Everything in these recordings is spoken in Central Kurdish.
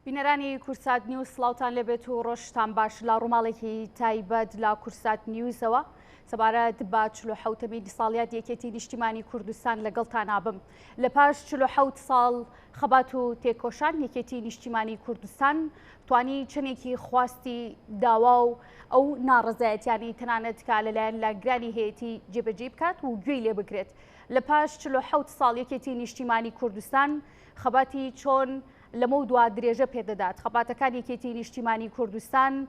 بینەرانی کورسات نیوز سڵاوتان لەبێت و ڕۆژتان باش لە ڕووماڵێکی تایبەت لە کورسات نیوزەوە سەبارەت بە 47 ساڵیات یەکێتی نیشتیمانی کوردستان لەگەڵتان نابم لە پاش 47 ساڵ خەبات و تێکۆشان یەکێتی نیشتیمانی کوردستان توانی چنێکی خواستی داوا و ئەو ناڕزایەتیانی تەنانەت کا لەلایەن لاگرانی هەیەتی جێبەجێ بکات و گوێی لێ بگرێت لە پاش 47 ساڵ یەکێتی نیشتیمانی کوردستان خەباتی چۆن لەمە دوا درێژە پێدەدات خەباتەکان یەکێتی نیشتیمانی کوردستان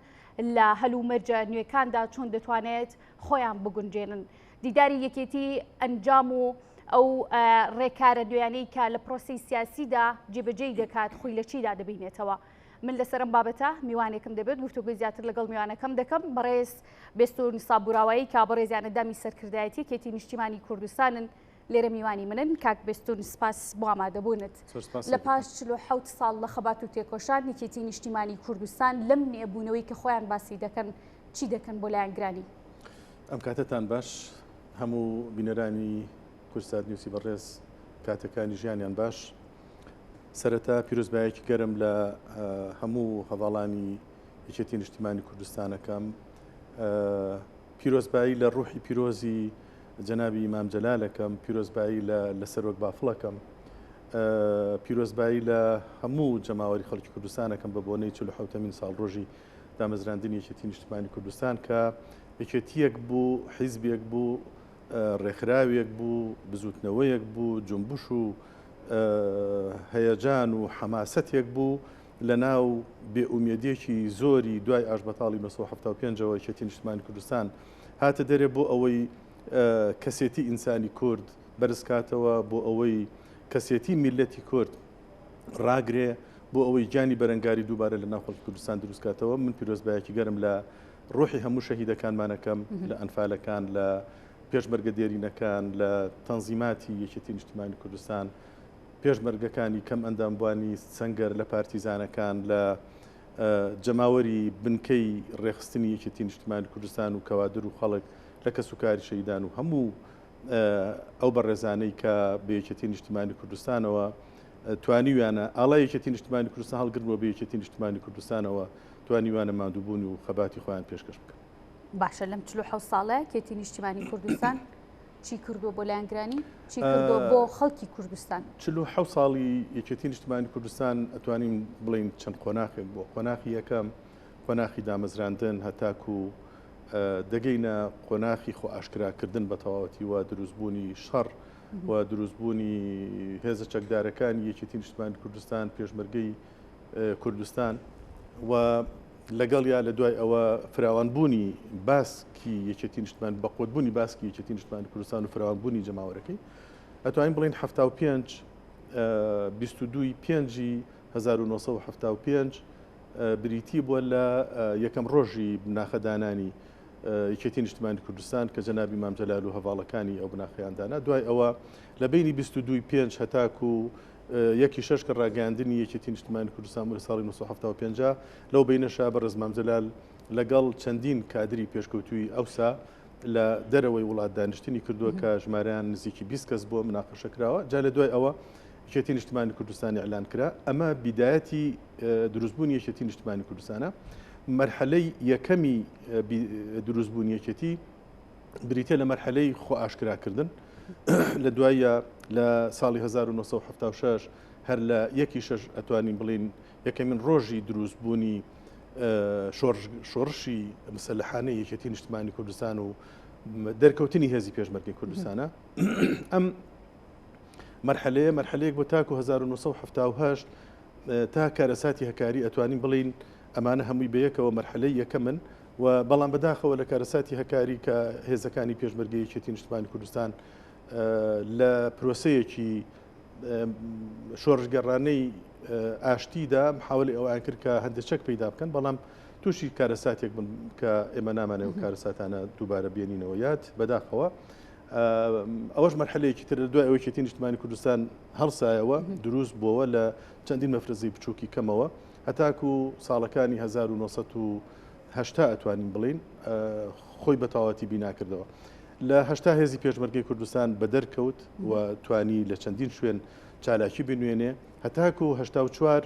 لە هەلومەرجە نوێکاندا چۆن دەتوانێت خۆیان بگونجێنن دیداری یەکێتی ئەنجام و ئەو ڕێکارە نوێیانەی کە لە پرۆسی سیاسیدا جێبەجێی دەکات خۆی لە چیدا دەبینێتەوە من لەسەرم بابەتە میوانێکم دەبێت گفتوگوی زیاتر لەگەڵ میوانەکەم دەکەم بەڕێز بێستون سابوراوایی کا بەڕێزیانە دامی سەرکردایەتی یەکێتی نیشتیمانی کوردستانن لێرە میوانی منن کاک بێستون سپاس بۆ ئامادەبوونت لە پاش 47 ساڵ لە خەبات و تێکۆشان یەکێتی نیشتیمانی کوردستان لەم نێبوونەوەی کە خۆیان باسی دەکەن چی دەکەن بۆ لایەنگرانی ئەم کاتتان باش هەموو بینەرانی کورسات نیوسی بەڕێز کاتەکانی ژیانیان باش سەرەتا پیرۆزبایەکی گەرم لە هەموو هەواڵانی یەکێتی نیشتیمانی کوردستانەکەم پیرۆزبایی لە ڕوحی پیرۆزی جەنابی ئیمام جەلالەکەم پیرۆزبایی لە سەرۆک بافڵەکەم پیرۆزبایی لە هەموو جەماوەری خەڵکی کوردستانەکەم بە بۆنەی 47مین ساڵ ڕۆژی دامەزراندنی یەکێتی نیشتیمانی کوردستان کە یەکێتیەک بوو حیزبێک بوو ڕێکخراوێک بوو بزوتنەوەیەک بوو جنبش و هەیەجان و حەماسەتێک بوو لە ناو بێئومێدیەکی زۆری دوای ئاژبەتاڵی 1975ەوە یەکێتی نیشتیمانی کوردستان هاتە دەرێ بۆ ئەوەی کەسێتی ئینسانی کورد بەرزکاتەوە بۆ ئەوەی کەسێتی میلەتی کورد ڕاگرێ بۆ ئەوەی گیانی بەرەنگاری دووبارە لە ناو خەڵکی کوردستان دروستکاتەوە من پیرۆزبایەکی گەرم لە ڕۆحی هەموو شەهیدەکانمانەکەم لە ئەنفالەکان لە پێشمەرگە دێرینەکان لە تەنزیماتی یەکێتی نیشتیمانی کوردستان پێشمەرگەکانی کەم ئەندامبوانی سەنگەر لە پارتیزانەکان لە جەماوەری بنکەی ڕێخستنی یەکێتی نیشتیمانی کوردستان و کەوادر و خەڵک لە کەسوکاری شەیدان و هەموو ئەو بەڕێزانەی کە بە یەکێتی نیشتیمانی کوردستانەوە توانیویانە ئاڵای یەکێتی نیشتیمانی کوردستان هەڵگرنەوە بە یەکێتی نیشتیمانی کوردستانەوە توانیوانە ماندووبوون و خەباتی خۆیان پێشکەش بکەن باشە لەم 47 ساڵە یەکێتی نیشتیمانی کوردستان چی کردووە بۆ لایەنگرانی چی کردووە بۆ خەڵکی کوردستان 47 ساڵی یەکێتی نیشتیمانی کوردستان ئەتوانین بڵین چەند قۆناغێک بۆ قۆناغی یەکەم قۆناغی دامەزراندن هەتاکو دەگەینە قۆناغی خۆ ئاشکراکردن بە تەواوەتی و دروستبوونی شەڕ و دروستبوونی هێزە چەکدارەکانی یەکێتی نیشتیمانی کوردستان پێشمەرگەی کوردستان و لەگەڵ یا لە دوای ئەوە فراوانبوونی باسکی یەکێتی نیشتیمانی بەقوتبوونی باسکی یەکێتی نیشتیمانی کوردستان و فراوانبوونی جەماوەرەکەی ئەتوانین بڵین 75 22 پێنجی 1975 بریتی بووە لە یەکەم ڕۆژی بناخەدانانی یەکێتی نیشتیمانی کوردستان کە جەنابی ئیمام جەلال و هەواڵەکانی ئەو بناخەیاندانا دوای ئەوە لە بینی 22 پێنج هەتاکو یەکی شەش کە ڕاگەاندنی یەکێتی نیشتیمانی کوردستان لە ساڵی 1975 لەو بینەشا بەڕێز ئیمام جەلال لەگەڵ چەندین کادری پێشکەوتووی ئەوسا لە دەرەوەی وڵات دانیشتنی کردووە کە ژمارەیان نزیکی 20 کەس بۆ مناقەشەکراوە جا لە دوای ئەوە یەکێتی نیشتیمانی کوردستانی ئەعلان کرا ئەمە بیدایەتی دروستبوونی یەکێتی نیشتیمانی کوردستانە مەرحەلەی یەکەمی دروستبوونی یەکێتی بریتە لە مەرحەلەی خۆ ئاشکراکردن لە دوایە لە ساڵی 1976 هەر لە یەکی شەش ئەتوانین بڵین یەکەمین ڕۆژی دروستبوونی شۆڕشی مسلحانەی یەکێتی نیشتیمانی کوردستان و دەرکەوتنی هێزی پێشمەرگەی کوردستانە ئەم مەرحەلەیەک بۆ تاکو 1970 تا کارەساتی هەکاری ئەتوانین بڵین ئەمانە هەمووی بەیەکەوە مەرحەلەی یەکەمن و بەڵام بەداخەوە لە کارەساتی هەکاری کە هێزەکانی پێشمەرگەی یەکێتی نیشتیمانی کوردستان لە پرۆسەیەکی شۆڕژگەڕانەی ئاشتیدا محاولی ئەوان کرد کە هەندێک چەک پەیدا بکەن بەڵام تووشی کارەساتێک بن کە ئێمە نامانەوە کارەساتانە دووبارە بێنینەوە یاد بەداخەوە ئەوەش مەرحەلەیەکی تر دوای ئەوەی یەکێتی نیشتیمانی کوردستان هەڵسایەوە دروست بووەوە لە چەندین مەفرەزەی بچووکی کەمەوە هەتاکو ساڵەکانی 1970 ئەتوانین بڵین خۆی بە تەواوەتی بیناکردەوە لە هەشتا هێزی پێشمەرگەی کوردستان بە دەرکەوت و توانی لە چەندین شوێن چالاکی بنوێنێ هەتاکو هەشتا و چوار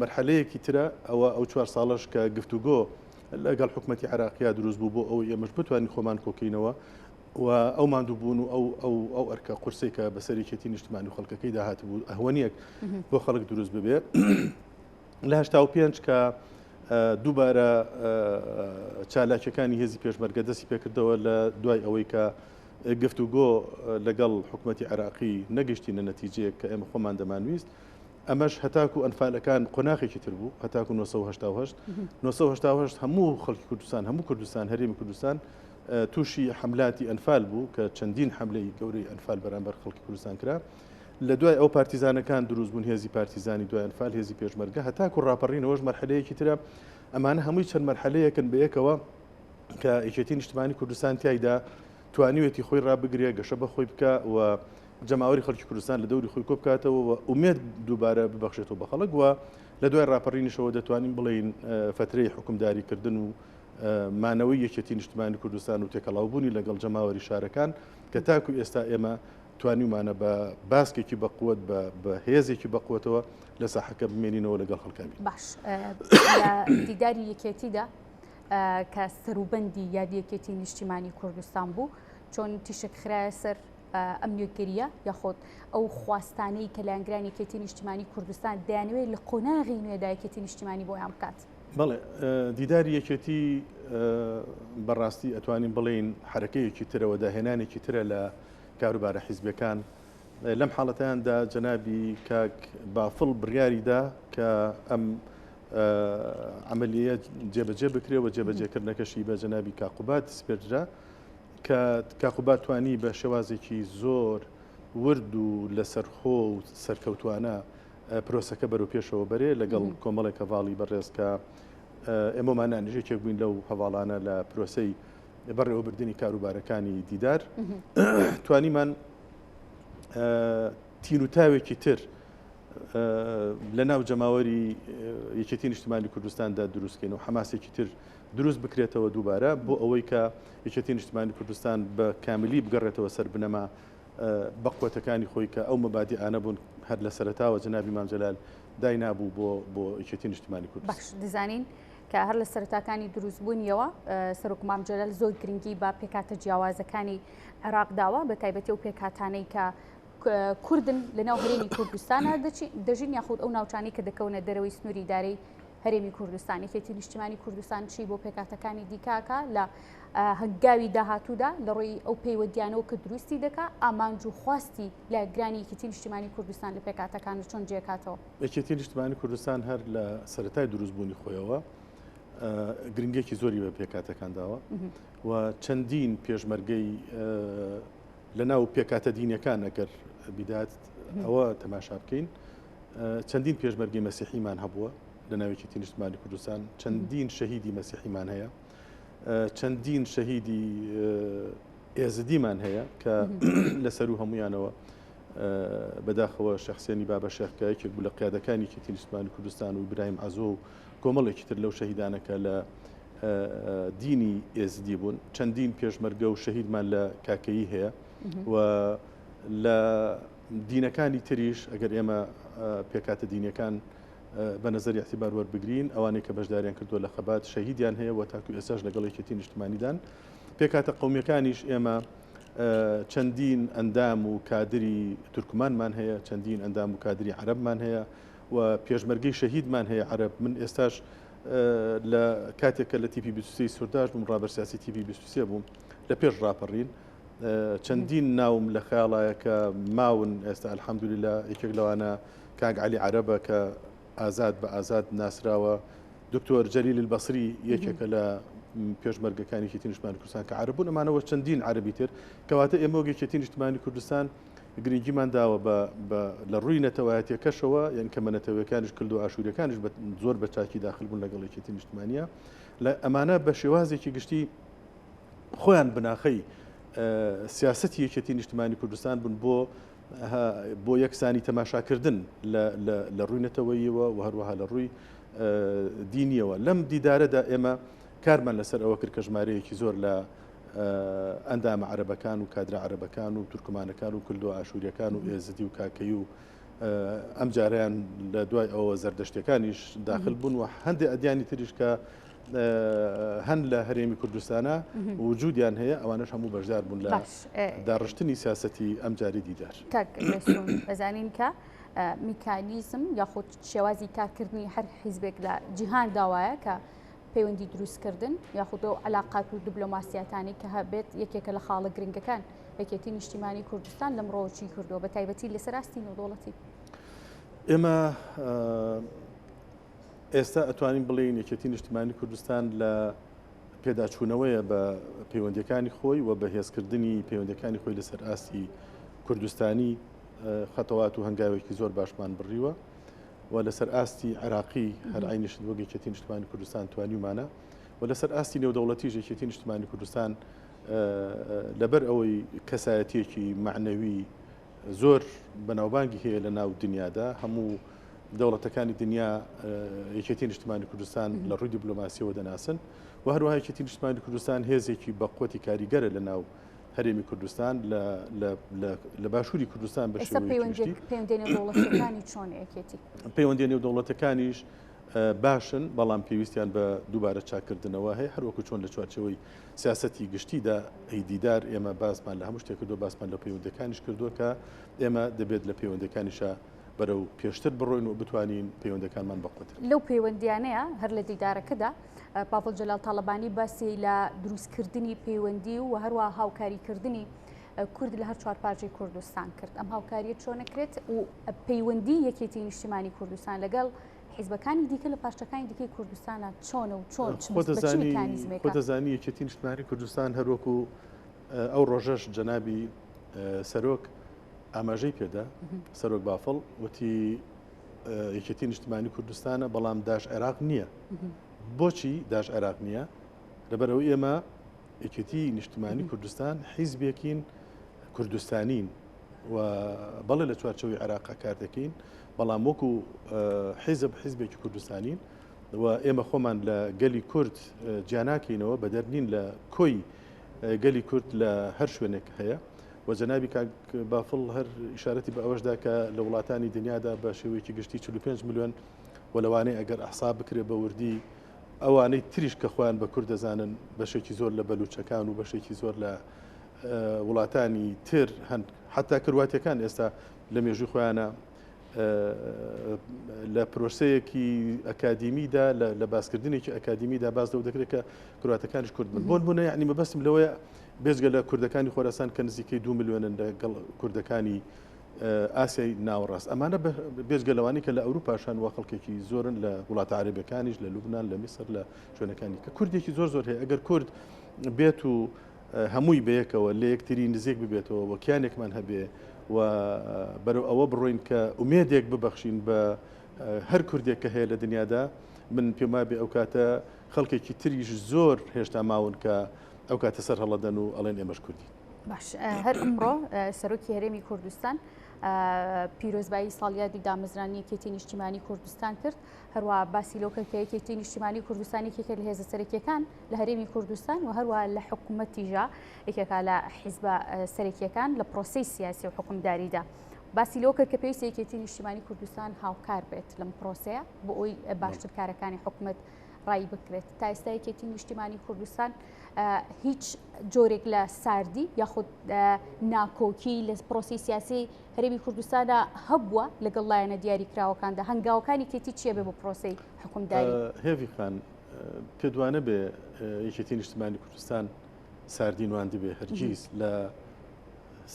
مەرحەلەیەکی ترە ئەو 4 ساڵش کە گفتوگۆ لەگەڵ حکوومەتی عراقیا دروست بوو بۆ ئەو ئێمەش بتوانین خۆمان کۆکەینەوە و ئەو ماندووبوون و ئەو ئەرکە قورسێک کە بەسەرێکێتی نیشتمانی و خەڵکەکەی داهات بوو ئەهوەنیەک بۆ خەڵک دروست ببێ لە 85 کە دووبارە چالاکیەکانی هێزی پێشمەرگە دەستی پێکردەوە لە دوای ئەوەی کە گفتوگۆ لەگەڵ حکوومەتی عراقی نەگەشتینە نەتیجەیەک کە ئێمە خۆمان دەمانویست ئەمەش هەتاکو ئەنفالەکان قۆناغێکی تر بوو هەتاکو 1970 هەموو خەڵکی کوردستان هەموو کوردستان هەرێمی کوردستان تووشی حملاتی ئەنفال بوو کە چەندین حملەی گەورەی ئەنفال بەرامبەر خەڵکی کوردستان کرا لە دوای ئەو پارتیزانەکان دروست بوون هێزی پارتیزانی دوای ئەنفال هێزی پێشمەرگە هەتاکو ڕاپەڕینەوەش مەرحەلەیەکی ترە ئەمانە هەمووی چەند مەرحەلەیەکن بەیەکەوە کە یەکێتی نیشتمانی کوردستان تایدا توانیوێتی خۆی ڕابگرێ گەشە بە خۆی بکە و جەماوەری خەڵکی کوردستان لە دەوری خۆی کۆ بکاتەوە و ئومێد دووبارە ببەخشێتەوە بە خەڵک وە لە دوای ڕاپەڕینیشەوە دەتوانین بڵێین فترەی حکومداریکردن و مانەوەی یەکێتی نیشتمانی کوردستان و تێکەڵاوبوونی لەگەڵ جەماوەری شارەکان کە تاکو ئێستا ئێمە توانیمانە بە باسکێکی بەقوت بە هێزێکی بەقوتەوە لە ساحەکە بمێنینەوە لەگەڵ خەڵکانی باش دیداری یەکێتیدا کە سەروبەندی یادیەکێتی نیشتیمانی کوردستان بوو چۆن تیشک خراە سەر ئەمنیۆگەریە یاخۆت ئەو خواستانەی کە لایەنگرانی یەکێتی نیشتیمانی کوردستان دەیانوێت لە قۆناغی نوێدا یەکێتی نیشتیمانی بۆیان بکات بەڵێ دیداری یەکێتی بەڕاستی ئەتوانین بڵێن حرەکەیەکی ترەوە داهێنانێکی ترە لە کاروبارە حیزبەکان لەم حاڵەتیاندا جەنابی کاک بافڵ بڕیاریدا کە ئەم عملیە جێبەجێ بکرێەوە جێبەجێکردنەکەشی بە جەنابی کاقوبات سپێرجرا کە کاقوبات توانی بە شێوازێکی زۆر ورد و لەسەرخۆ و سەرکەوتوانە پرۆسەکە بەرەو پێشەوە بەرێ لەگەڵ کۆمەڵێک هەواڵی بەڕێز کە ئێمەمان نژێکێک بووین لەو هەواڵانە لە پرۆسەی بەڕێوەبردننی کاروبارەکانی دیدار توانیمان تین و تاوێکی تر لە ناو جەماوەری یەکێتی نیشتیمانی کوردستاندا دروستکەین و حماسێکی تر دروست بکرێتەوە دووبارە بۆ ئەوەی کە یەکێتی نیشتیمانی کوردستان بە کاملی بگەڕێتەوە سەر بنەما بەقوتەکانی خۆی کە ئەو مەبادی ئانە بوون هەر لە سەرەتاوە جەنابی مام جەلال دای نابوو بۆ یەکێتی نیشتیمانی کوردستان. باش دەزانین کە هەر لە سەرەتاکانی دروستبوونیەوە سەرۆک مام جەلال زۆر گرنگی بە پێکاتە جیاوازەکانی عێراق داوە بە تایبەتی و پێکاتانەی کە کوردن لە ناو هەرێمی کوردستانە دەژین یاخود ئەو ناوچانی کە دەکەونە دەرەوەی سنووری دارەی هەرێمی کوردستان یەکێتی نیشتیمانی کوردستان چی بۆ پێکاتەکانی دیکاکە لە هەنگاوی داهاتوودا لە ڕۆی ئەو پەیوەندیانەوە کە دروستی دەکا ئامانج و خواستی لە گرانی یەکێتی نیشتیمانی کوردستان لە پێکاتەکان چۆن جێکاتەوە. یەکێتی نیشتیمانی کوردستان هەر لە سەرەتای دروستبوونی خۆیەوە گرنگێکی زۆری بە پێکاتەکان داوە و چەندین پێشمەرگەی لە ناو پێکاتە دینەکان ئەگەر بیدات ئەوە تەماشا بکەین چەندین پێشمەرگی مەسیحیمان هەبووە لە ناوێکی نیشتیمانی کوردستان چەندین شەهیدی مەسیحیمان هەیە چەندین شەهیدی ئێزدیمان هەیە کە لەسەر و هەمویانەوە بەداخەوە شەخسێنی بابە شێخکە یەکێک بوو لە قیادەکانی یەکێتی نیشتیمانی کوردستان و ئیبراهیم عەزۆ و کۆمەڵێکی تر لەو شەهیدانەکە لە دینی ئێزدی بوون چەندین پێشمەرگە و شەهیدمان لە کاکەیی هەیە و لە دینەکانی تریش ئەگەر ئێمە پێکاتە دینەکان بە نەزەری اعتیبار وەربگرین ئەوانەی کە بەشداریان کردووە لە خەبات شەهیدیان هەیە و تاکو ئێستاش لەگەڵ یەکێتی نیشتیمانیدان پێکاتە قەومیەکانیش ئێمە چەندین ئەندام و کادری تورکمانمان هەیە چەندین ئەندام و کادری عەرەبمان هەیە و پێشمەرگەی شەهیدمان هەیە عەرەب من ئێستاش لە کاتێککە لە تیپی 23 سورداش بووم ڕابەر سیاسی تیپی 23 بووم لە پێش ڕاپەڕین چەندین ناوم لە خەیاڵایە کە ماون ئێستا ئەلحەمدولیلا یەکێک لەوانە کاک عەلی عەرەبە کە ئازاد بە ئازاد ناسراوە دکتۆر جەلیل البەسری یەکێکە لە پێشمەرگەکانی یەکێتی نیشتیمانی کوردستان کە عەرەب بوون ئەمانەوە چەندین عەرەبی تر کەواتە ئێمە وەک یەکێتی نیشتیمانی کوردستان گرنگیمان داوە لە ڕووی نەتەوایەتیەکەشەوە یان کە مەنەتەوەیەکانیش کرد و ئاشوورەکانیش زۆر بە چاکی داخل بوون لەگەڵ یەکێتی نیشتیمانیە لە ئەمانە بە شێوازێکی گشتی خۆیان بناخەی سیاسەتی یەکێتی نیشتیمانی کوردستان بوون بۆ یەکسانی تەماشاکردن لە ڕووی نەتەوەییەوە و هەروەها لە ڕووی دینیەوە لەم دیدارەدا ئێمە کارمان لەسەر ئەوە کرد کە ژمارەیەکی زۆر لە ئەندامە عەرەبەکان و کادرە عەرەبەکان و تورکمانەکان و کلدۆ ئاشووریەکان و ئێزدی و کاکەی و ئەم جاریان لە دوای ئەوە زەردەشتەکانیش داخل بوون و هەندێک ئەدیانی تریش کە هەند لە هەرێمی کوردستانە وجودیان هەیە ئەوانش هەموو بەشدار بوون لە داڕشتنی سیاسەتی ئەم جاری دیدار. بەزانین کە میکانیزم یاخود شێوازی کارکردنی هەر حیزبێک لە جیهان داوایە کە پەیوەندی دروستکردن یاخود و علاقات و دیبلۆماسیەتانی کە هەبێت یەکێکە لە خاڵە گرنگەکان یەکێتی نیشتیمانی کوردستان لە مرۆڤی کردووە بە تایبەتی لەسەر ئاستی نێودەوڵەتی. ئێمە ئێستا ئەتوانین بڵێن یەکێتی نیشتیمانی کوردستان لە پێداچوونەوەیە بە پەیوەندیەکانی خۆی و بە هێزکردنی پەیوەندیەکانی خۆی لەسەر ئاستی کوردستانی خەتەوات و هەنگاوێکی زۆر باشمان بڕیوە و لەسەر ئاستی عراقی هەر عینیشت وەک یەکێتی نیشتیمانی کوردستان توانیمانە و لەسەر ئاستی نێودەوڵەتیش یەکێتی نیشتیمانی کوردستان لەبەر ئەوەی کەسایەتیەکی معنەوی زۆر بەناوبانگی هەیە لە ناو دنیادا هەموو دەوڵەتەکانی دنیا یەکێتی نیشتیمانی کوردستان لە ڕووی دیبلۆماسیەوە دەناسن و هەروەها یەکێتی نیشتیمانی کوردستان هێزێکی بەقوەتی کاریگەرە لە ناو هەرێمی کوردستان لە باشووری کوردستان بە شێوەیەکی پەیوەندی نێودەوڵەتەکانیش باشن بەڵام پێویستیان بە دووبارە چاکردنەوە هەیە هەروەکو چۆن لە چوارچەوەی سیاسەتی گشتیدا ئەیدیدار ئێمە باسمان لە هەموو شتێک کردو باسمان لە پەیوەندەکانیش کردووە کە ئێمە دەبێت لە پەیوەندەکانیشە بەرەو پێشتر بڕۆین و بتوانین پەیوەندەکانمان بەقوتر لەو پەیوەندیانەیە هەر لە دیدارەکەدا پاڤڵ جەلال تاڵەبانی باسی لە دروستکردنی پەیوەندی و هەروە هاوکاریکردنی کورد لە هەر چوار پارچەی کوردستان کرد ئەم هاوکاریە چۆنەکرێت و پەیوەندی یەکێتی نیشتیمانی کوردستان لەگەڵ حیزبەکانی دیکە لە پاشتەکانی دیکەی کوردستانە چۆنە و چۆن خۆتەزانی یەکێتی نیشتیمانی کوردستان هەروەکو ئەو ڕۆژەش جەنابی سەرۆک ئاماژەی پێدا سەرۆک بافڵ وتی یەکێتی نیشتیمانی کوردستانە بەڵام داش عێراق نییە. بۆچی داش عێراق نییە؟ لەبەرەوە ئێمە یەکێتی نیشتیمانی کوردستان حیزبێکین کوردستانین و بەڵێ لە چوارچەوەی عێراق کار دەکەین بەڵام وەکو حیزبێکی کوردستانین و ئێمە خۆمان لە گەلی کورد جیاناکەینەوە بە دەرنین لە کۆی گەلی کورد لە هەر شوێنێک هەیە و جەنابی کاک بافڵ هەر ئیشارەتی بە ئەوەشدا کە لە وڵاتانی دنیادا بە شێوەیەکی گشتی 45 میلیۆن و لەوانەیە ئەگەر ئەحساب بکرێ بە وردی ئەوانەی تریش کە خۆیان بە کورد دەزانن بەشێکی زۆر لە بەلوچەکان و بەشێکی زۆر لە وڵاتانی تر هەند حتا کرواتیەکان ئێستا لە مێژووی خۆیانە لە پرۆسەیەکی ئەکادیمیدا لە باسکردنێکی ئەکادیمیدا باز لەو دەکرێت کە کرواتەکانیش کورد بن بۆن بوونە یعنی مەبەستم لەوەیە بێزگە لە کوردەکانی خۆراسان کە نزیکەی 2 میلیۆنن لەگەڵ کوردەکانی ئاسیای ناوەڕاست ئەمانە بێزگە لەوانی کە لە ئەوروپاشان وا خەڵکێکی زۆرن لە وڵاتە عەرەبیەکانیش لە لوبنان لە میسر لە شوێنەکانی کە کوردێکی زۆر هەیە ئەگەر کورد بێت و هەمووی بەیەکەوە لە یەکتری نزیک ببێتەوە وەکیانێکمان هەبێ و بەرەو ئەوە بڕۆین کە ئومێدێک ببەخشین بە هەر کوردێک کە هەیە لە دنیادا من پێم وابێ ئەو کاتە خەڵکێکی تریش زۆر هێشتا ماون کە ئەو کاتە سەر هەڵەدەن و ئەڵێن ئێمەش کوردی. باش هەر ئەمڕۆ سەرۆکی هەرێمی کوردستان پیرۆزبایی ساڵیادی دامەزرانی یەکێتی نیشتیمانی کوردستان کرد هەروە باسی لەو کە یەکێتی نیشتیمانی کوردستان یەکێکە لە هێزە سەرەکیەکان لە هەرێمی کوردستان و هەروە لە حکوومەتیژا یەکێکە لە حیزبە سەرەکیەکان لە پرۆسەی سیاسی و حکومداریدا باسی لەو کرد کە پێویستە یەکێتی نیشتیمانی کوردستان هاوکار بێت لەم پرۆسەیە بۆ ئەوی باشتر کارەکانی حکوومەت ڕای بکرێت تا ئێستا یەکێتی نیشتیمانی کوردستان هیچ جۆرێک لە ساردی یاخود ناکۆکی لە پرۆسی سیاسی هەرێمی کوردستانە هەبووە لەگەڵ لایەنە دیاریکراوەکاندا هەنگاوەکانی کێتی چیە بێ بۆ پرۆسی حکومداری؟ هێوی خان پێدوانە بێ یەکێتی نیشتیمانی کوردستان ساردینوان دەبێ هەرگیز لە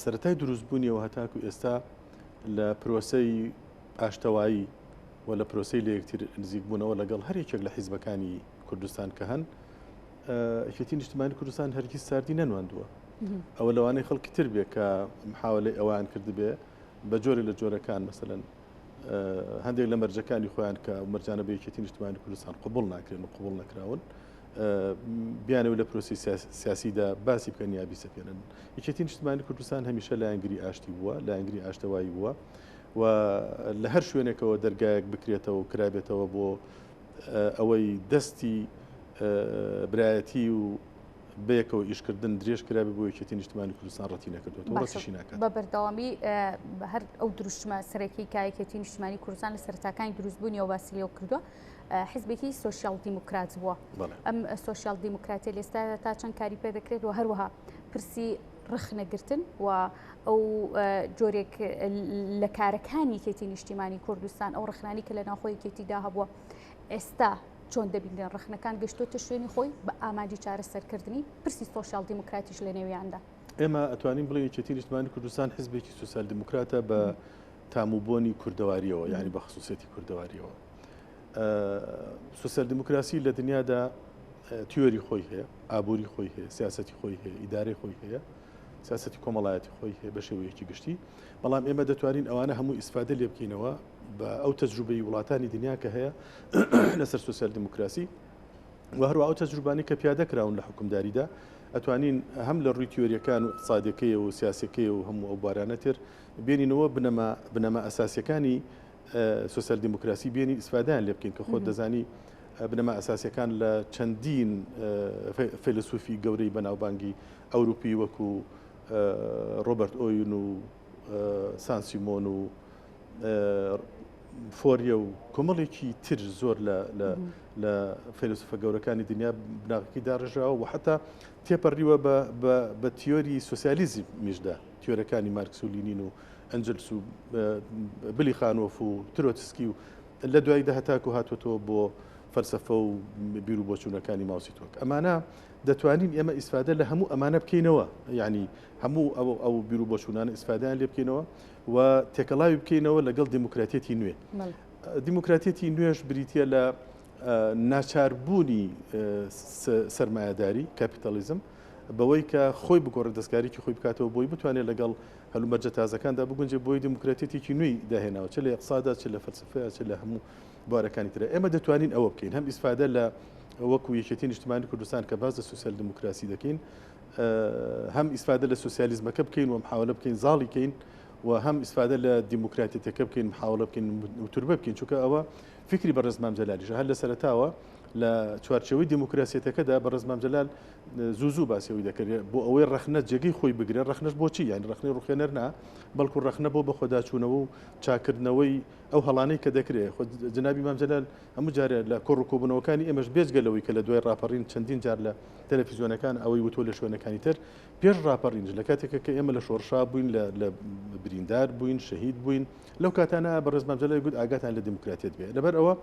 سەرەتای دروستبوونیەوە هەتاکو ئێستا لە پرۆسەی ئاشتەوایی و لە پرۆسەی لە یەکتر نزیک بوونەوە لەگەڵ هەر یەکێک لە حیزبەکانی کوردستان کە هەن یەکێتی نیشتیمانی کوردستان هەرگیز ساردی نەنواندووە ئەوە لەوانەی خەڵکی تر بێ کە محاولەی ئەوان کردبێ بە جۆری لە جۆرەکان مەسەلەن هەندێک لە مەرجەکانی خۆیان کە مەرجانە بە یەکێتی نیشتیمانی کوردستان قبول ناکرێن و قبول نەکراون بیانەوە لە پرۆسی سیاسیدا باسی بکەن یا بیسەپێنن. یەکێتی نیشتیمانی کوردستان هەمیشە لایەنگری ئاشتی بووە لایەنگری ئاشتەوایی بووە و لە هەر شوێنێکەوە دەرگایەک بکرێتەوە و کرابێتەوە بۆ ئەوەی دەستی برایەتی و بەیەکەوە ئیشکردن درێژ کرابێ بۆ یەکێتی نیشتیمانی کوردستان ڕەتی نەکردوێتەوە ڕەتیشی ناکات. بە بەردەوامی هەر ئەو دروشمە سەرەکی کایەکێتی نیشتیمانی کوردستان لە سەرتاکانی دروستبوونیەوە باسی لێو کردووە حزبێکی سۆشیال دیموکرات بووە. ئەم سۆشیال دیموکراتی لێستا تا چەند کاری پێ دەکرێت و هەروەها پرسی ڕخنەگرتن و ئەو جۆرێک لە کارەکانی یەکێتی نیشتیمانی کوردستان ئەو ڕخنانی کە لە ناوخۆی یەکێتیدا هەبووە ئێستا چۆن دەبینن ڕخنەکان گەشتۆتە شوێنی خۆی بە ئاماجی چارەسەرکردنی پرسی سۆشیال دیموکراتیش لە نێویاندا. ئێمە ئەتوانین بڵێن یەکێتی نیشتیمانی کوردستان حزبێکی سۆسیال دیموکراتە بە تاموبۆنی کوردەواریەوە، یعنی بە خصوصیەتی کوردەواریەوە. سۆسیال دیموکراسی لە دنیادا تیۆری خۆی هەیە، ئابووری خۆی هەیە، سیاسەتی خۆی هەیە، ئیدارەی خۆی هەیە، سیاسەتی کۆمەڵایەتی خۆی هەیە بە شێوەیەکی گشتی. بەڵام ئێمە دەتوانین ئەوانە هەموو ئیسفادە لێ بکەینەوە بە ئەو تەجروبەی وڵاتانی دنیا کە هەیە لەسەر سۆسیال دیموکراسی و هەروە ئەو تەجروبانی کە پیادە کراون لە حکومداریدا ئەتوانین هەم لە ڕووی تیۆریەکان و اقتصادیەکەی و سیاسەکەی و هەموو ئەو بارانە تر بێنینەوە بنەما ئەساسیەکانی سۆسیال دیموکراسی بێنی ئیسفادەیان لێ بکەین کە خۆت دەزانی بنەما ئەساسیەکان لە چەندین فیلسوفی گەورەی بەناوبانگی ئەوروپی وەکو ڕۆبەرت ئۆین و سان سیمۆن و فۆریە و کۆمەڵێکی تر زۆر لە فیلسوفە گەورەکانی دنیا بناغی داڕژاوە و حتا تێپەڕیوە بە تیۆری سۆسیالیزم میشدا تیۆرەکانی مارکس و لینین و ئەنجلس و بلی خانۆف و ترۆتسکی و لە دوایدا هەتاکو هاتوۆتەوە بۆ فەلسەفە و بیر و بۆچوونەکانی ماوسی تۆک. ئەمانە دەتوانین ئێمە ئیسفادە لە هەموو ئەمانە بکەینەوە، یعنی هەموو ئەو بیر و بۆچوونانە ئیسفادەیان لێ بکەینەوە و تێکەڵاوی بکەینەوە لەگەڵ دیموکراتێتی نوێ. دیموکراتێتی نوێش بریتە لە ناچاربوونی سەرمایه‌داری کاپیتالیزم بەوەی کە خۆی بگۆڕێت دەستکاریی خۆی بکاتەوە بۆی بتوانێت لەگەڵ هەلومەرجە تازەکاندا بگونجێ بۆی دیموکراتێتێکی نوێی داهێناوە چ لە اقتصادا چ لە فەلسفەیە چ لە هەموو بوارەکانی ترە. ئێمە دەتوانین ئەوە بکەین هەم ئیسفادە لە وەکو یەکێتی نیشتیمانی کوردستان کە باز لە سۆسیال دیموکراسی دەکەین، هەم ئیسفادە لە سۆسیالیزمەکە بکەین و محاولە بکەین زاڵی کەین و هەم ئیسفادە لە دیموکراتیەکە بکەین محاولە بکەین وتوربە بکەین چونکە ئەوە فکری بەڕێز مام جەلالیش هەر لە سەرەتاوە لە چوارچەوەی دیموکراسیەتەکەدا بەڕێز مام جەلال زوو باسیەوەی دەکرێت بۆ ئەوەی ڕەخنە جێگەی خۆی بگرێت. ڕەخنەش بۆچی؟ یعنی ڕەخنەی ڕوخێنەر نا بەڵکو ڕەخنە بۆ بە خۆداچوونەوە و چاکردنەوەی ئەو هەڵانەی کە دەکرێت. جنابی مام جەلال هەموو جارێ لە کۆڕ و کۆبوونەوەکانی ئێمەش بێجگەلەوەی کە لە دوای ڕاپەڕین چەندین جار لە تەلەڤیزیۆنەکان ئەوەی وتۆ لە شوێنەکانی تر پێش ڕاپەڕینج لە کاتێکە کە ئێمە لە شۆڕشا بووین لە بریندار بووین شەهید بووین لەو کاتانە بەڕێز مام جەلال گوت ئاگاتان لە دیموکراتیەت بێ. لەبەر ئەوە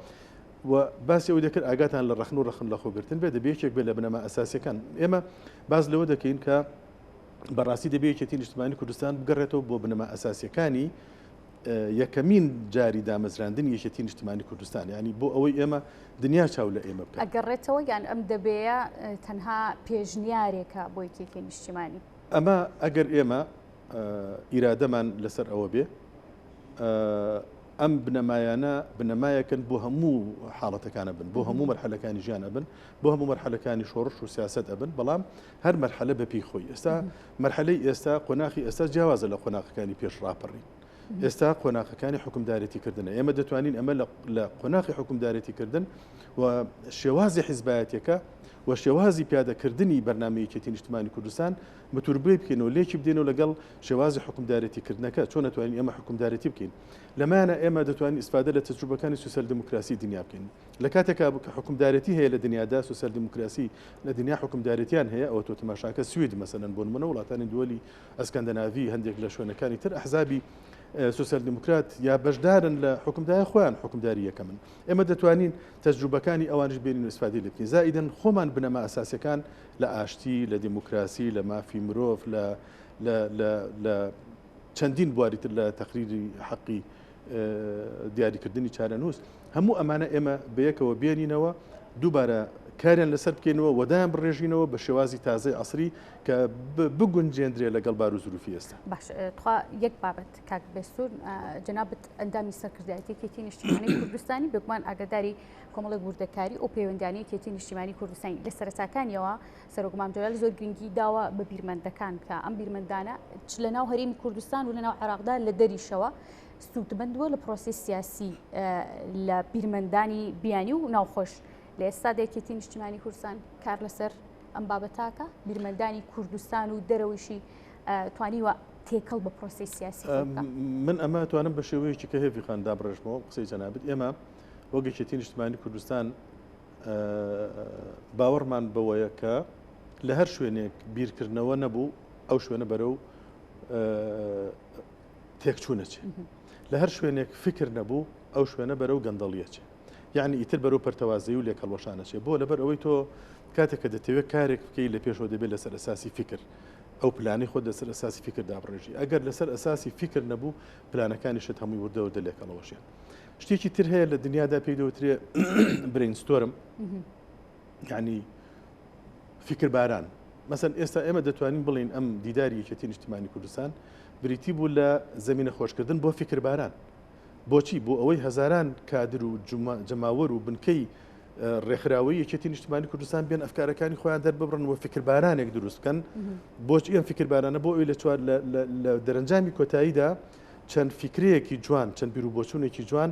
و باسی ئەوەی دەکرد ئاگاتان لە ڕەخن و ڕەخن لە خۆگرتن بێ دەبێت یەکێک بێ لە بنەما ئەساسیەکان. ئێمە باز لەوە دەکەین کە بەڕاستی دەبێت یەکێتی نیشتیمانی کوردستان بگەڕێتەوە بۆ بنەما ئەساسیەکانی یەکەمین جاری دامەزراندنی یەکێتی نیشتیمانی کوردستان، یعنی بۆ ئەوەی ئێمە دنیا چاو لە ئێمە بکات. ئەگەڕێتەوە یان ئەم دەبێت تەنها پێشنیارێکە بۆ یەکێتی نیشتیمانی. ئەمە ئەگەر ئێمە ئیرادەمان لەسەر ئەوە بێ ئەم بنەمایانە بنەمایەکەن بۆ هەموو حاڵەتەکانە بن، بۆ هەموو مەرحلەکانی ژیانە بن، بۆ هەموو مەرحلەکانی شۆڕش و سیاست ئەبن، بەڵام هەر مەرحلە بەپی خۆی. ئێستا مەرحلەی ئێستا قۆناغی ئێستا جیاوازە لە قۆناغەکانی پێش ڕاپەڕین. ئێستا قۆناغەکانی حکومدارەتیکردنە. ئێمە دەتوانین ئەمە لە قۆناغی حکومدارەتیکردن و شێوازی حیزبایەتەکە و شێوازی پیادەکردنی بەرنامەیەکێتی نیشتیمانی کوردستان بەتوربێ بکەینەوە لێکی بدێنەوە لەگەڵ شێوازی حکومدارەتیکردنەکە چۆن نەتوانین ئێمە حکومدارەتی بکەین. لەمانە ئێمە دەتوانین ئیسفادە لە تەجروبەکانی سوسیال دیموکراسی دنیا بکەین. لە کاتێکا حکومدارەتی هەیە لە دنیادا سوسیال دیموکراسی لە دنیا حکومدارەتیان هەیە ئەوە تۆ تەماشاکە سوید مەسەلەن بۆ نمونە وڵاتانی دووەلی ئەسکەندەناڤی هەندێک لە شوێنەکانی تر ئەحزابی سوسیال دیموکرات یا بەشدارن لە حکومداری خۆیان حکومداری یەکەمن. ئێمە دەتوانین تەجروبەکانی ئەوانش بێنین و ئیسفادەی لێ بکەین. زائیدەن خۆمان بنەما ئەساسیەکان لە ئاشتی لە دیموکراسی لە مافی مرۆڤ لە چەندین بواری تر لە تەقریری حەقی دیاریکردنی چارەنووس هەموو ئەمانە ئێمە بەیەکەوە بێنینەوە دووبارە کاریان لەسەر بکەینەوە وەدایان بڕێژینەوە بە شێوازی تازای عەسری کە بگونجێندرێ لەگەڵ بار و زروفی ئێستا. باش تخوا یەک بابەت کاک بێسوور جەنابەت ئەندامی سەرکردایەتی یەکێتی نیشتیمانی کوردستانی بگومان ئاگاداری کۆمەڵێک وردەکاری ئەو پەیوەندیانەی یەکێتی نیشتیمانی کوردستانی لە سەرەتاکانیەوە سەرۆک مام جەلال زۆر گرنگی داوە بە بیرمەندەکان کە ئەم بیرمەندانە لە ناو هەرێمی کوردستان و لە ناو عێراقدا لە دەریشەوە سوودمەندووە لە پرۆسەی سیاسی لە بیرمەندانی بیانی و ناوخۆش. لە ئێستادا یەکێتی نیشتیمانی کوردستان کار لەسەر ئەم بابەتاکە بیرمەندانی کوردستان و دەرەوەیشی توانیوە تێکەڵ بە پرۆسی سیاسی من ئەمە توانم بە شێوەیەکی کە هێوی خاندا بڕێژمەوە قسەی جەنابەت ئێمە وەک یەکێتی نیشتیمانی کوردستان باوەڕمان بەوەیە کە لە هەر شوێنێک بیرکردنەوە نەبوو ئەو شوێنە بەرەو تێکچوونەچێ لە هەر شوێنێک فکر نەبوو ئەو شوێنە بەرەو گەندەڵیەچێ یعنی ئیتر بەرەو پەرتەوازەی و لێکەڵوەشانەچێ بۆ لەبەر ئەوەی تۆ کاتێک کە دەتەوێت کارێک بکەی لە پێشەوە دەبێت لەسەر ئەساسی فکر ئەو پلانی خۆ لەسەر ئەساسی فکر دابڕێژی ئەگەر لەسەر ئەساسی فکر نەبوو پلانەکانیشت هەمووی وردەوردە لێکەڵەوەشێن شتێکی تر هەیە لە دنیادا پێی دەوترێ برینستۆرم یعنی فکر باران مەسەن ئێستا ئێمە دەتوانین بڵین ئەم دیداری یەکێتی نیشتیمانی کوردستان بریتی بوو لە زەمینە خۆشکردن بۆ فکر باران بۆچی بۆ ئەوەی هەزاران کادر و جەماوەر و بنکەی ڕێکخراوەی یەکێتی نیشتیمانی کوردستان بێن ئەفکارەکانی خۆیان دەرببڕن و فکر بارانێک دروست بکەن بۆچی ئەم فکر بارانە بۆ ئەوی لە دەرەنجامی کۆتاییدا چەند فکرەیەکی جوان چەند بیر و بۆچوونێکی جوان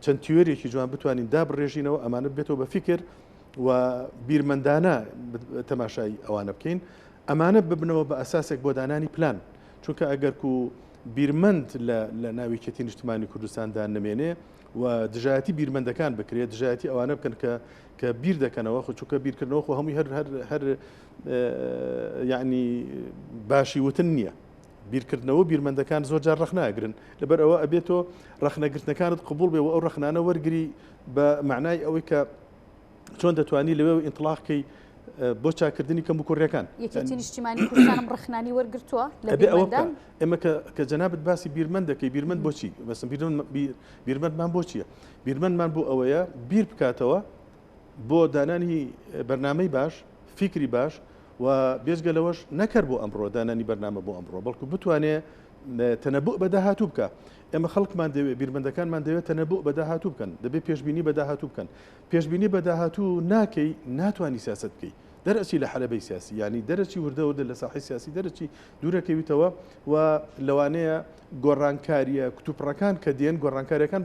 چەند تیۆریەکی جوان بتوانین دابڕێژینەوە ئەمانە بێتەوە بە فکر و بیرمەندانە تەماشای ئەوانە بکەین ئەمانە ببنەوە بە ئەساسێک بۆ دانانی پلان چونکە ئەگەر و بیرمەند لە ناوی یەکێتی نیشتیمانی کوردستاندا نەمێنێ و دژایەتی بیرمەندەکان بکرێت دژایەتی ئەوانە بکەن کە بیر دەکەنەوە چونکە بیرکردنەوە خۆ هەمووی هەر یعنی باشی وتن نییە بیرکردنەوە بیرمەندەکان زۆر جار ڕەخ ناگرن لەبەر ئەوە ئەبێتۆ ڕەخنەگرتنەکانت قبول بێ و ئەو ڕەخنانە وەرگری بە معنای ئەوەی کە چۆن دەتوانی لەوێ ئینطلاقکەی بۆ چاکردنی کەم و کوڕیەکان یەکێتی نیشتیمانی کوردستانم ڕەخنانی وەرگرتووە لە بیرمەندان ئێمە کە جەنابەت باسی بیرمەند دەکەی بیرمەند بۆچی بەسم بیرمەندمان بۆ چییە بیرمەندمان بۆ ئەوەیە بیر بکاتەوە بۆ دانانی بەرنامەی باش فکری باش و بێژگەلەوەش نەکرد بۆ ئەمڕۆ دانانی بەرنامە بۆ ئەمڕۆ بەڵکو بتوانێت تەنەبوء بە داهاتوو بکە ئێمە خەڵکمان دەوێت بیرمەندەکانمان دەوێت تەنەبوء بە داهاتوو بکەن دەبێت پێشبینی بە داهاتوو بکەن پێشبینی بە داهاتوو ناکەی ناتوانانی سیاست بکەی دەرەچی لە حەلەبەی سیاسی ینی دەرەچی وردەوردە لە ساحی سیاسی دەرەچی دوورەکەویتەوە و لەوانەیە گۆڕانکاریە کتوپڕەکان کە دێن گۆڕانکاریەکان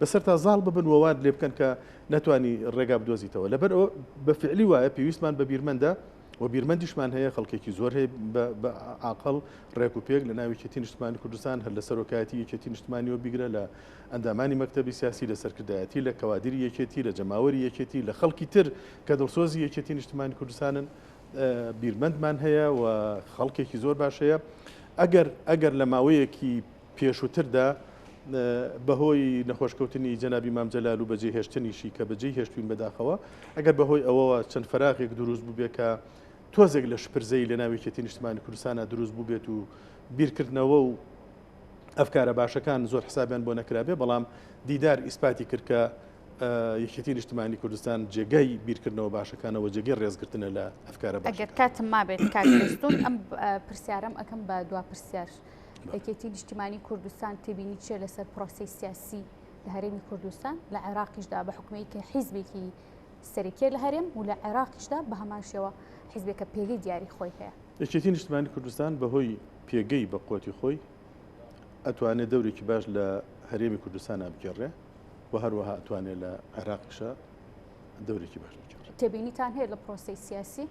بەسەر تا زاڵ ببن وواد لێ بکەن کە ناتوانانی ڕێگا بدۆزیتەوە لەبەر ئەوە بە فعلی وایە پێویستمان بە بیرمەندە و بیرمەندیشمان هەیە خەڵکێکی زۆر هەیە بە عاقڵ ڕێک و پێک لە ناوی یەکێتی نیشتیمانی کوردستان هەر لە سەرۆکایەتی یەکێتی نیشتیمانیەوە بیگرە لە ئەندامانی مەکتەبی سیاسی لە سەرکردایەتی لە کەوادری یەکێتی لە جەماوەری یەکێتی لە خەڵکی تر کە دڵسۆزی یەکێتی نیشتیمانی کوردستانن بیرمەندمان هەیە و خەڵکێکی زۆر باش هەیە ئەگەر لە ماوەیەکی پێشووتردا بەهۆی نەخۆشکەوتنی جەنابی مام جەلال و بەجێهێشتنیشی کە بەجێ هێشتوین بەداخەوە ئەگەر بەهۆی ئەوەوە چەند فەراغێک دروست بوو بێ کە تۆزێک لە شپرزەی لە ناوی یەکێتی نیشتیمانی کوردستانە دروست بوو بێت و بیرکردنەوە و ئەفکارە باشەکان زۆر حسابیان بۆ نەکرابێ بەڵام دیدار ئیسپاتی کرد کە یەکێتی نیشتیمانی کوردستان جێگەی بیرکردنەوە باشەکانەوە جێگەی ڕێزگرتنە لە ئەفکارە باش. ئەگەر کاتم مابێت کاتستون ئەم پرسیارم ئەەکەم بە دوا پرسیار یەکێتی نیشتیمانی کوردستان تێبینی چێ لەسەر پرۆسی سیاسی لە هەرێمی کوردستان لە عێراقیشدا بە حکومەیەکی حیزبێکی سەرەکیە لە هەرێم و لە عێراقیشدا بە هەمان شێوە حیزبێکە پێگەی دیاری خۆی هەیە. یەکێتی نیشتیمانی کوردستان بەهۆی پێگەی بە قوتی خۆی ئەتوانێت دەورێکی باش لە هەرێمی کوردستان بگێڕێ و هەروەها ئەتوانێت لە عێراقیشە دەورێکی باش بگێڕێت. تێبینیتان هەیە لە پرۆسی سیاسی؟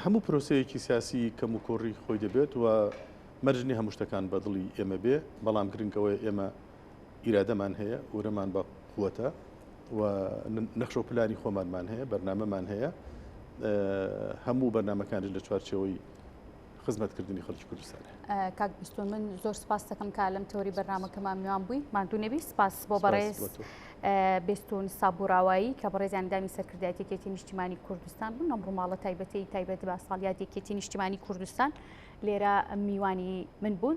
هەموو پرۆسەیەکی سیاسی کەم و کۆڕی خۆی دەبێت و مەرجنی هەموو شتەکان بەدڵی ئێمە بێ بەڵام گرنگەوەی ئێمە ئیرادەمان هەیە وەرەمان بە قووەتە و نەخشە و پلانی خۆمانمان هەیە بەرنامەمان هەیە هەموو بەرنامەکانی لە چوارچێوەی خزمەتکردنی خەڵکی کوردستان. کاک بیستون من زۆر سپاس دەکەم کە لەم تەوری بەرنامەکەمان میوان بووی ماندوو نەبی سپاس بۆ بەڕێز بیستون سابووراوایی کە بەڕێزیان دامی سەرکردایەتی یەکێتی نیشتیمانی کوردستان بوون ئەم ڕووماڵە تایبەتی بە ساڵیادی یەکێتی نیشتیمانی کوردستان لێرە میوانی من بوون.